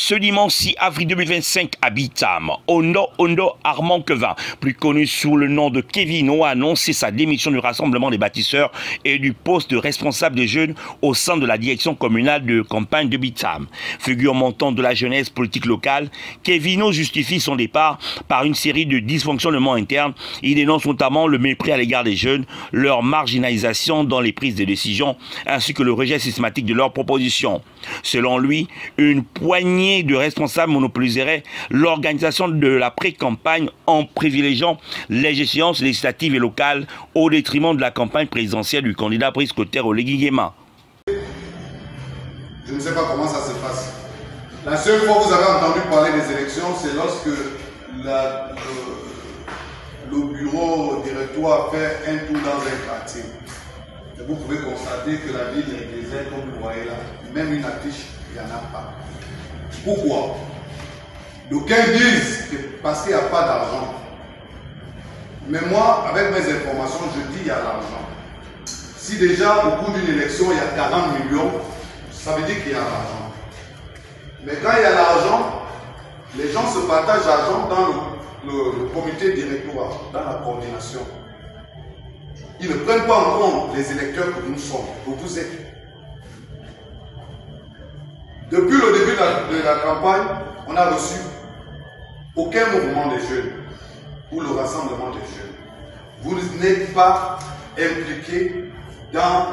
Ce dimanche 6 avril 2025 à Bitam, Ondo Armand Quevin, plus connu sous le nom de Kevino, a annoncé sa démission du Rassemblement des bâtisseurs et du poste de responsable des jeunes au sein de la direction communale de campagne de Bitam. Figure montante de la jeunesse politique locale, Kevino justifie son départ par une série de dysfonctionnements internes. Il dénonce notamment le mépris à l'égard des jeunes, leur marginalisation dans les prises de décision, ainsi que le rejet systématique de leurs propositions. Selon lui, une poignée de responsables monopoliserait l'organisation de la pré-campagne en privilégiant les échéances législatives et locales au détriment de la campagne présidentielle du candidat Brice Clotaire Oligui Nguema. Je ne sais pas comment ça se passe. La seule fois que vous avez entendu parler des élections, c'est lorsque le bureau directoire fait un tour dans un quartier. Et vous pouvez constater que la ville est déserte, comme vous voyez là. Même une affiche, il n'y en a pas. Pourquoi? D'aucuns disent que parce qu'il n'y a pas d'argent. Mais moi, avec mes informations, je dis qu'il y a l'argent. Si déjà, au cours d'une élection, il y a 40 millions, ça veut dire qu'il y a l'argent. Mais quand il y a l'argent, les gens se partagent l'argent dans le comité directoire, dans la coordination. Ils ne prennent pas en compte les électeurs que nous sommes, que vous êtes. Depuis le début de la campagne, on n'a reçu aucun mouvement des jeunes ou le rassemblement des jeunes. Vous n'êtes pas impliqués dans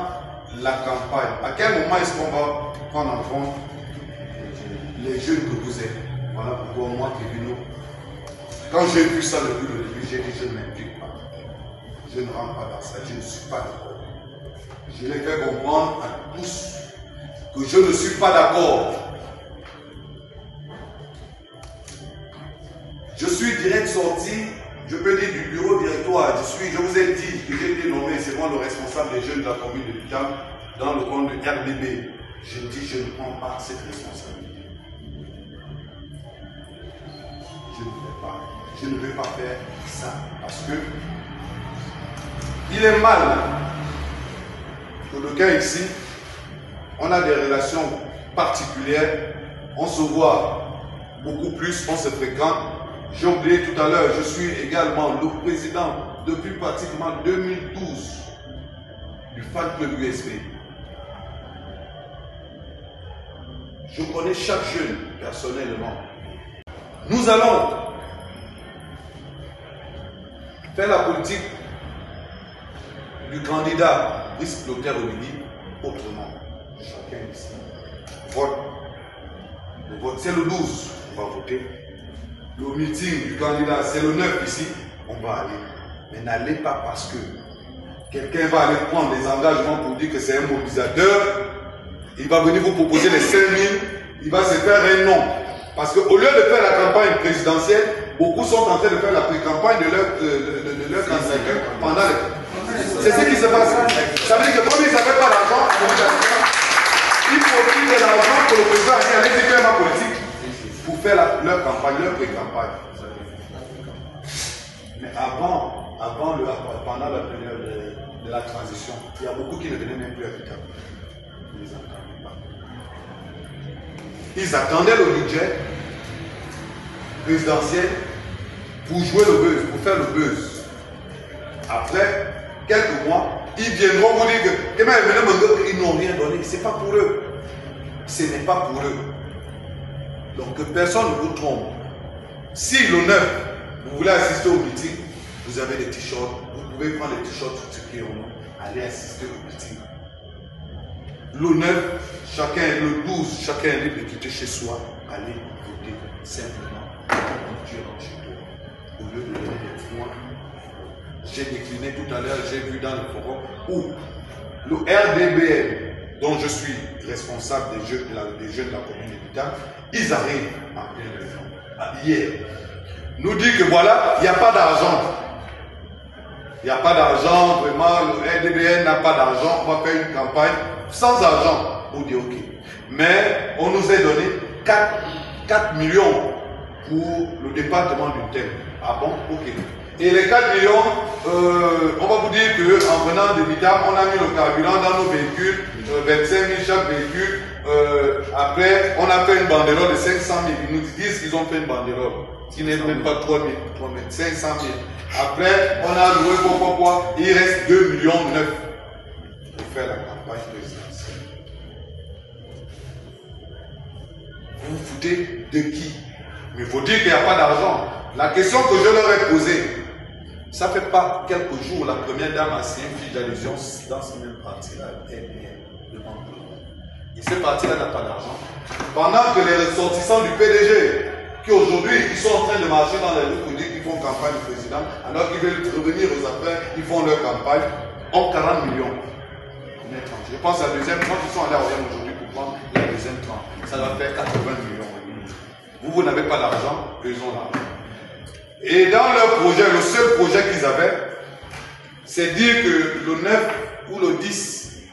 la campagne. À quel moment est-ce qu'on va prendre en compte les jeunes que vous êtes? Voilà pourquoi moi, Kevino, quand j'ai vu ça depuis le début, j'ai dit je ne m'implique pas. Je ne rentre pas dans ça, je ne suis pas d'accord. Je l'ai fait comprendre à tous que je ne suis pas d'accord. Je suis direct sorti, je peux dire du bureau directoire, je vous ai dit que j'ai été nommé, c'est moi le responsable des jeunes de la commune de Bitam dans le compte de RDB. Je dis je ne prends pas cette responsabilité. Je ne vais pas faire ça parce que il est mal que le cas ici, on a des relations particulières, on se voit beaucoup plus, on se fréquente. J'ai oublié tout à l'heure, je suis également le président depuis pratiquement 2012 du fan club USB. Je connais chaque jeune personnellement. Nous allons faire la politique du candidat Brice Clotaire Oligui autrement. Chacun ici vote. Le vote, c'est le 12, on va voter. Le meeting du candidat, c'est le 9 ici, on va aller. Mais n'allez pas parce que quelqu'un va aller prendre des engagements pour dire que c'est un mobilisateur. Il va venir vous proposer les 5 000, il va se faire un nom. Parce qu'au lieu de faire la campagne présidentielle, beaucoup sont en train de faire la pré-campagne de leur candidature pendant les... C'est ce qui se passe. Ça veut dire que comme ils n'avaient pas d'argent, il faut qu'il y ait l'argent pour le président et aller faire ma politique pour faire leur campagne, leur pré-campagne. Mais pendant la période de la transition, il y a beaucoup qui ne venaient même plus à Bitam. Ils attendaient le budget présidentiel pour jouer le buzz, pour faire le buzz. Après quelques mois, ils viendront vous dire que ils n'ont rien donné. Ce n'est pas pour eux. Ce n'est pas pour eux. Donc que personne ne vous trompe. Si le 9, vous voulez assister au meeting, vous avez des t-shirts, vous pouvez prendre les t-shirts qui ont aller assister au meeting. Le 9, le 12, chacun est libre de quitter chez soi, aller voter simplement quand tu rentres chez toi. Au lieu de donner des points, j'ai décliné tout à l'heure, j'ai vu dans le forum où le RDBM, dont je suis responsable des jeunes de la commune de Bitam, ils arrivent en plein région. Hier, nous dit que voilà, il n'y a pas d'argent. Il n'y a pas d'argent, vraiment, le RDBN n'a pas d'argent, on va faire une campagne sans argent. On dit ok. Mais on nous a donné 4 millions pour le département du thème. Ah bon? Ok. Et les 4 millions, on va vous dire qu'en venant de Bitam, on a mis le carburant dans nos véhicules, 25 000 chaque véhicule. Après, on a fait une banderole de 500 000. Ils nous disent qu'ils ont fait une banderole, qui n'est même pas 3 000, 500 000. Après, on a loué quoi, il reste 2,9 millions pour faire la campagne présidentielle. Vous vous foutez de qui? Mais il faut dire qu'il n'y a pas d'argent. La question que je leur ai posée, ça fait pas quelques jours, la première dame a signé une fiche d'allusion dans ce même parti-là. Et ce parti-là n'a pas d'argent. Pendant que les ressortissants du PDG, qui aujourd'hui ils sont en train de marcher dans les rues pour dire qu'ils font campagne du président, alors qu'ils veulent revenir aux affaires, ils font leur campagne, ont 40 millions. Je pense à la deuxième tranche, ils sont allés à Orient aujourd'hui pour prendre la deuxième tranche. Ça va faire 80 millions. Vous n'avez pas d'argent, eux ont l'argent. Et dans leur projet, le seul projet qu'ils avaient, c'est dire que le 9 ou le 10,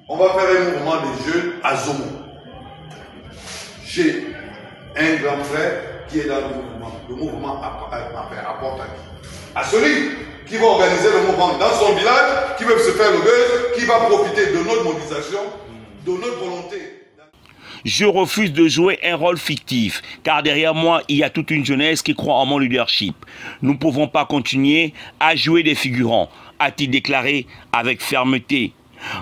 on va faire un mouvement des jeunes à Zomo. J'ai un grand frère qui est dans le mouvement. Le mouvement apporte à qui? À celui qui va organiser le mouvement dans son village, qui veut se faire le buzz, qui va profiter de notre mobilisation, de notre volonté. Je refuse de jouer un rôle fictif, car derrière moi, il y a toute une jeunesse qui croit en mon leadership. Nous ne pouvons pas continuer à jouer des figurants, a-t-il déclaré avec fermeté.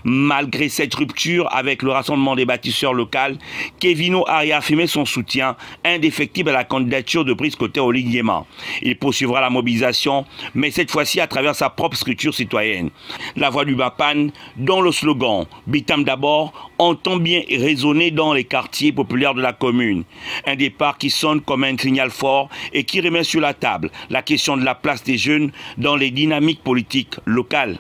Malgré cette rupture avec le rassemblement des bâtisseurs locaux, Kevino a réaffirmé son soutien indéfectible à la candidature de Brice Kotter au Ligue-Yéman. Il poursuivra la mobilisation, mais cette fois-ci à travers sa propre structure citoyenne. La voix du Bapan, dont le slogan « Bitam d'abord » entend bien résonner dans les quartiers populaires de la commune. Un départ qui sonne comme un signal fort et qui remet sur la table la question de la place des jeunes dans les dynamiques politiques locales.